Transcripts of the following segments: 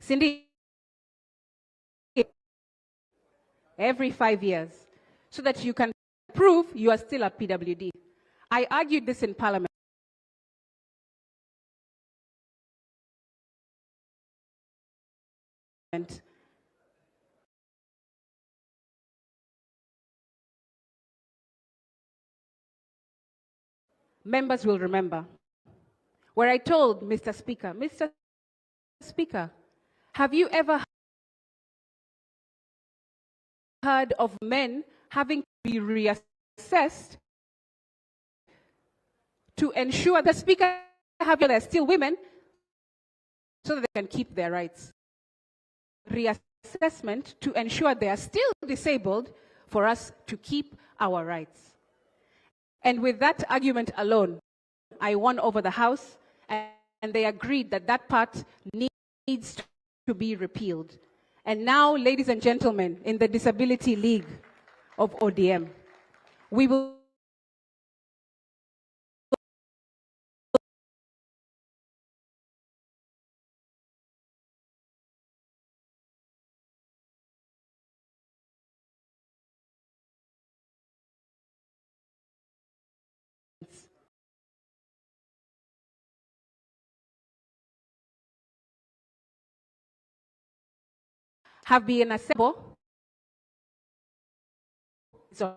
Cindy, every 5 years, so that you can prove you are still at PWD. I argued this in Parliament. Members will remember, where I told Mr. Speaker, have you ever heard of men having to be reassessed to ensure the Speaker they're still women so that they can keep their rights? Reassessment to ensure they are still disabled for us to keep our rights. And with that argument alone, I won over the House, and they agreed that that part needs to be repealed. And now, ladies and gentlemen, in the Disability League of ODM, we will have been assembled. So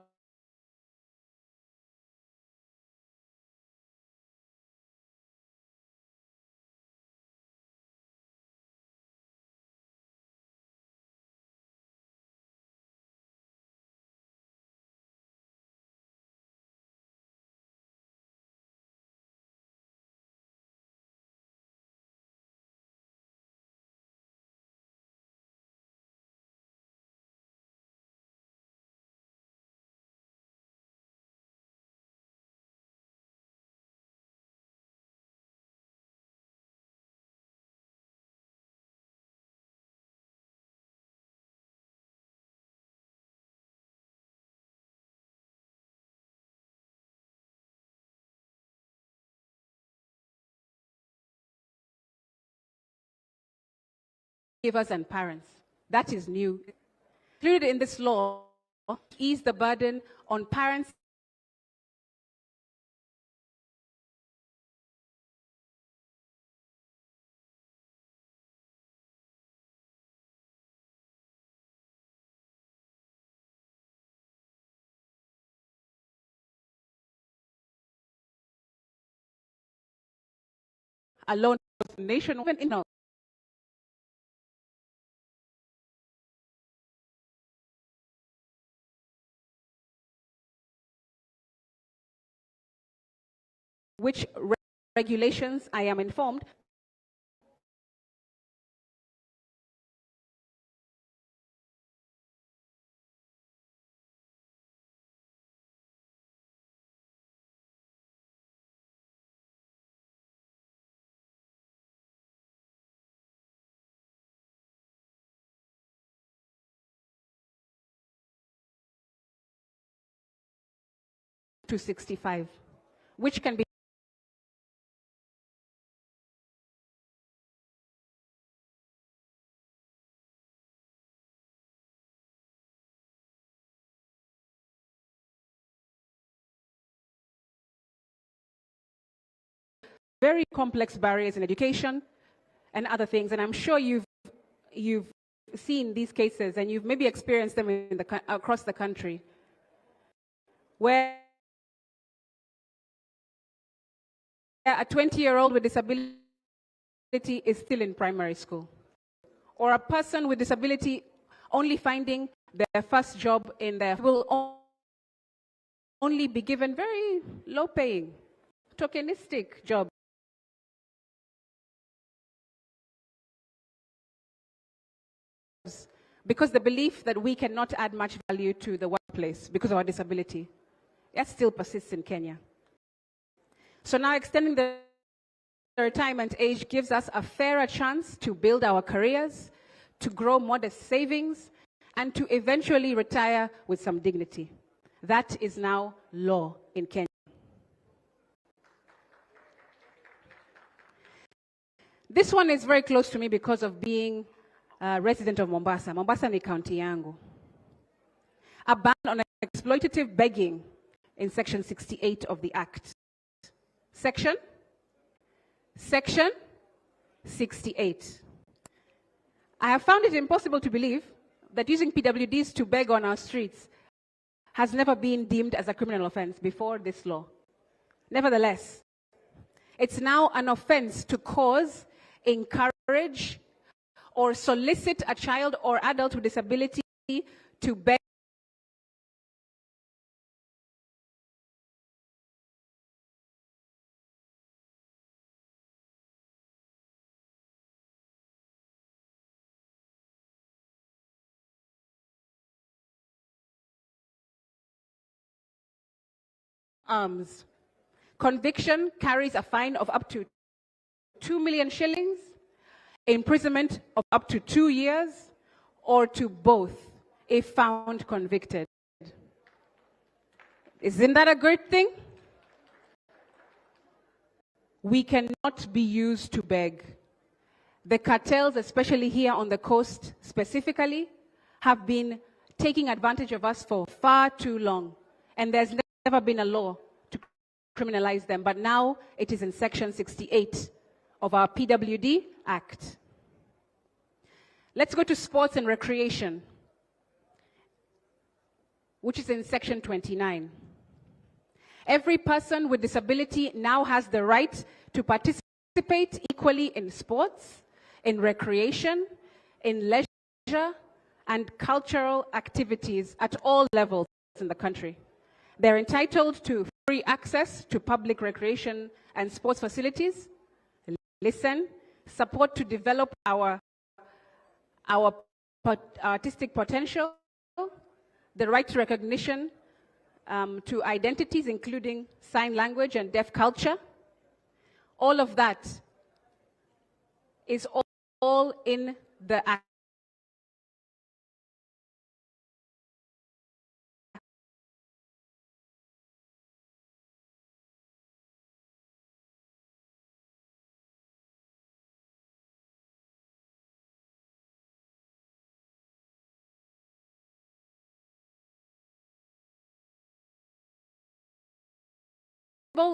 caregivers and parents. That is new. Included in this law is the burden on parents alone nationwide. Which regulations, I am informed, to 65, which can be very complex barriers in education and other things. And I'm sure you've seen these cases and you've maybe experienced them in across the country, where a 20-year-old with disability is still in primary school, or a person with disability only finding their first job in their will only be given very low-paying, tokenistic jobs. Because the belief that we cannot add much value to the workplace because of our disability, that still persists in Kenya. So now extending the retirement age gives us a fairer chance to build our careers, to grow modest savings, and to eventually retire with some dignity. That is now law in Kenya. This one is very close to me because of being resident of Mombasa. Mombasa ni county yangu. A ban on exploitative begging in Section 68 of the Act. Section 68. I have found it impossible to believe that using PWDs to beg on our streets has never been deemed as a criminal offense before this law. Nevertheless, it's now an offense to cause, encourage, or solicit a child or adult with disability to beg arms. Conviction carries a fine of up to 2 million shillings, imprisonment of up to 2 years, or to both if found convicted. Isn't that a great thing? We cannot be used to beg. The cartels, especially here on the coast specifically, have been taking advantage of us for far too long. And there's never been a law to criminalize them, but now it is in Section 68 of our PWD Act. Let's go to sports and recreation, which is in Section 29. Every person with disability now has the right to participate equally in sports, in recreation, in leisure, and cultural activities at all levels in the country. They're entitled to free access to public recreation and sports facilities, support to develop our artistic potential, the right to recognition to identities, including sign language and deaf culture. All of that is all in the Act.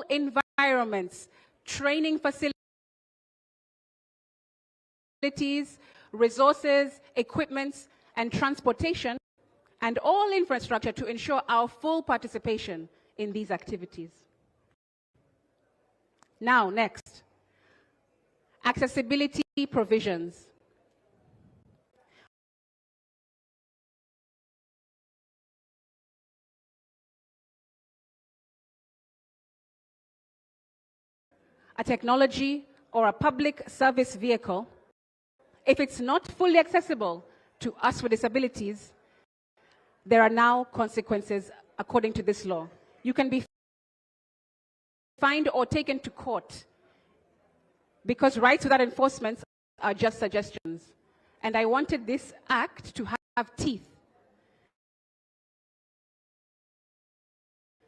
Environments, training facilities, resources, equipments, and transportation, and all infrastructure to ensure our full participation in these activities. Now, next, accessibility provisions. A technology or a public service vehicle, if it's not fully accessible to us with disabilities, there are now consequences according to this law. You can be fined or taken to court because rights without enforcement are just suggestions. And I wanted this act to have teeth.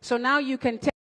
So now you can tell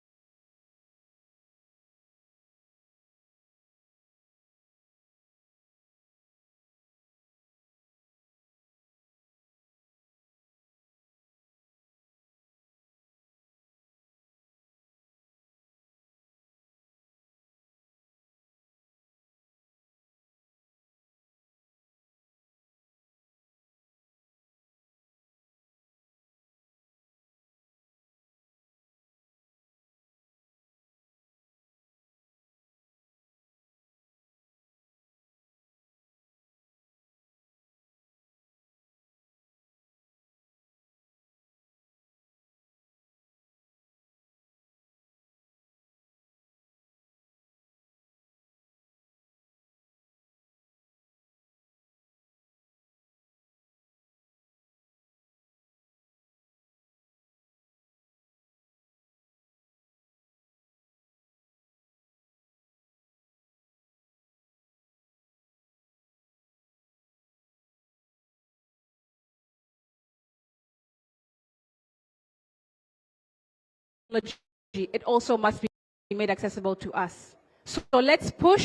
it also must be made accessible to us. So let's push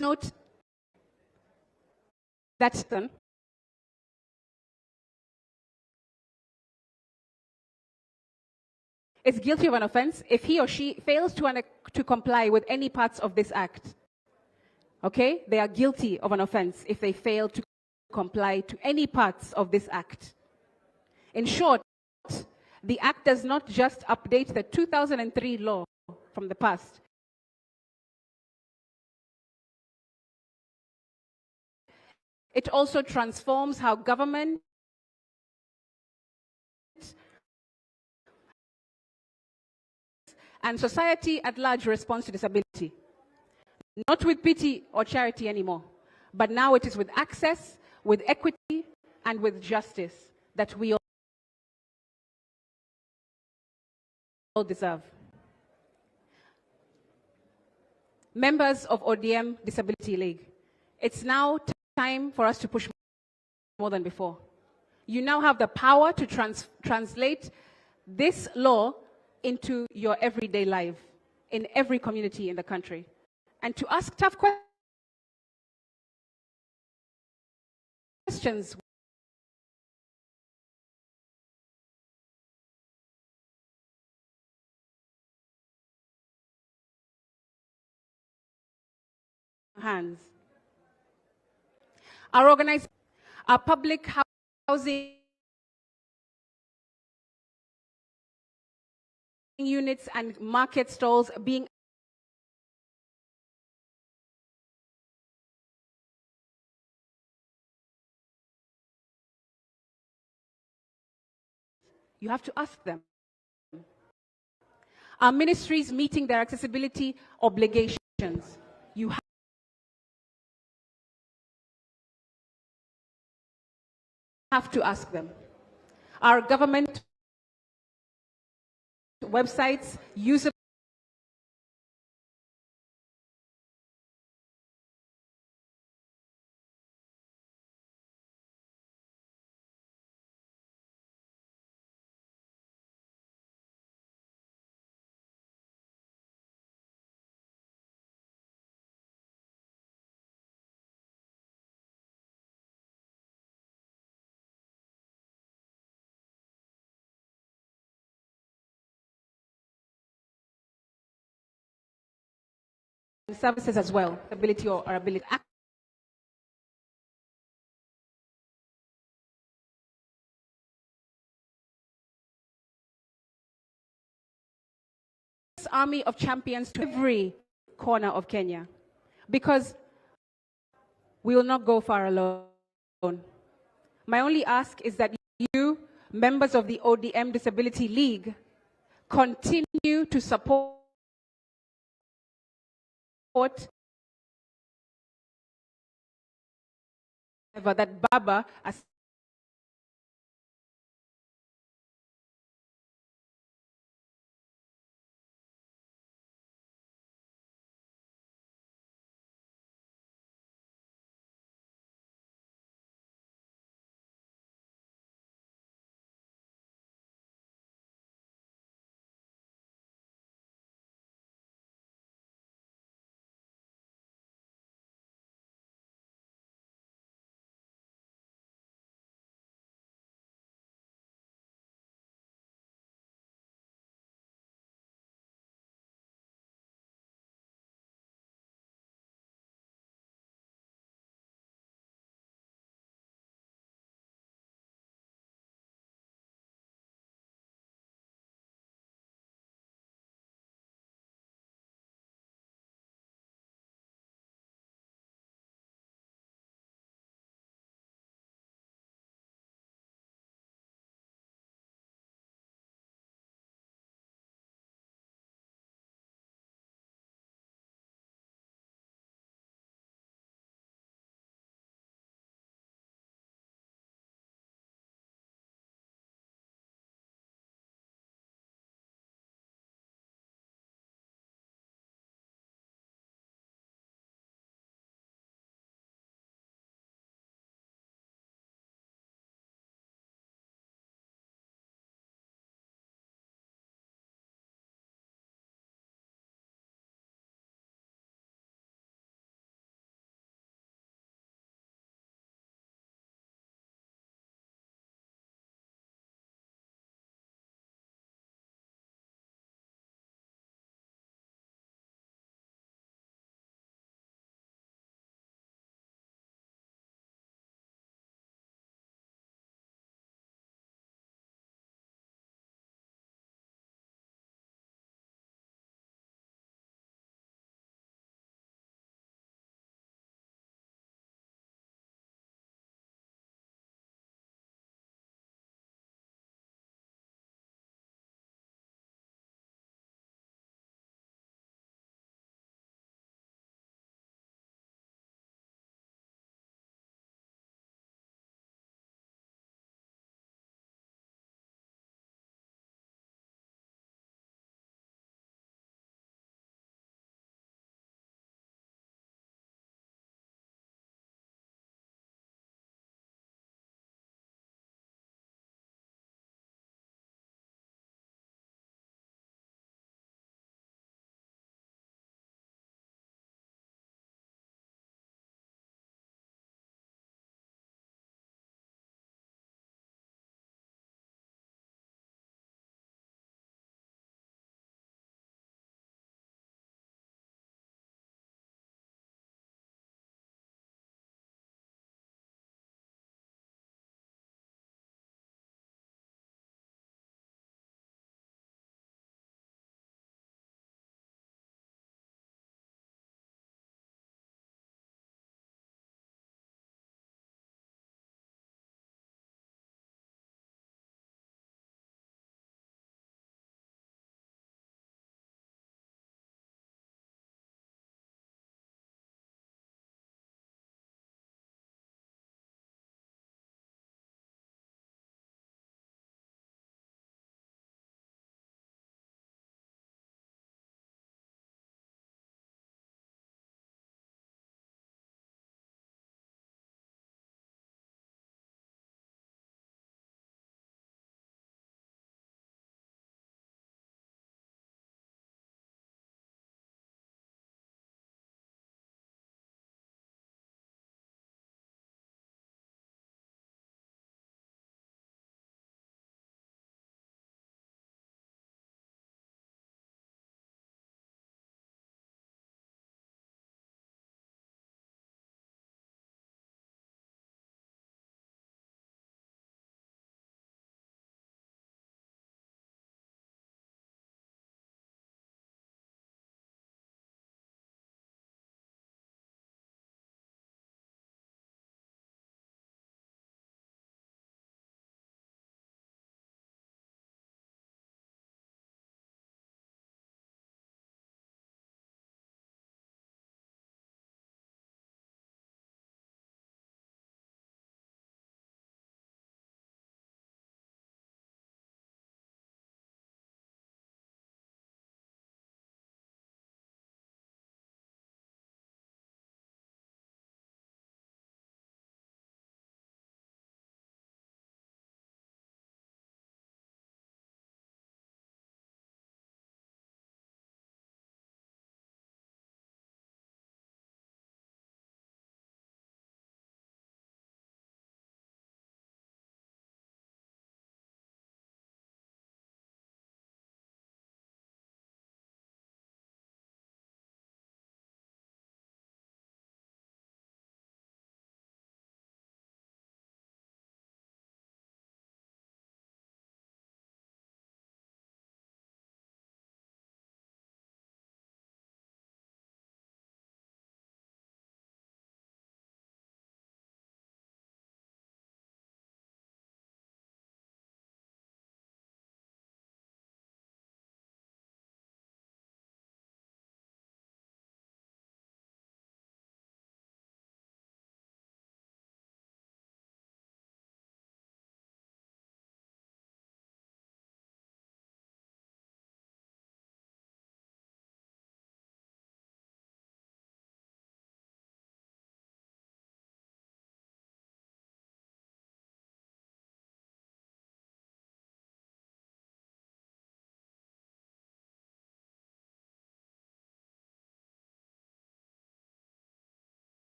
note that is guilty of an offense if he or she fails to comply with any parts of this act. Okay? They are guilty of an offense if they fail to comply to any parts of this act. In short, the act does not just update the 2003 law from the past. It also transforms how government and society at large responds to disability. Not with pity or charity anymore, but now it is with access, with equity, and with justice that we all deserve. Members of ODM Disability League, it's now time for us to push more than before. You now have the power to translate this law into your everyday life in every community in the country, and to ask tough questions. Hands. Our organization, our public housing units and market stalls being you have to ask them. Our ministries meeting their accessibility obligations. You have to ask them. Our government websites, user services as well, ability or ability. This army of champions to every corner of Kenya, because we will not go far alone. My only ask is that you, members of the ODM Disability League, continue to support that Baba, as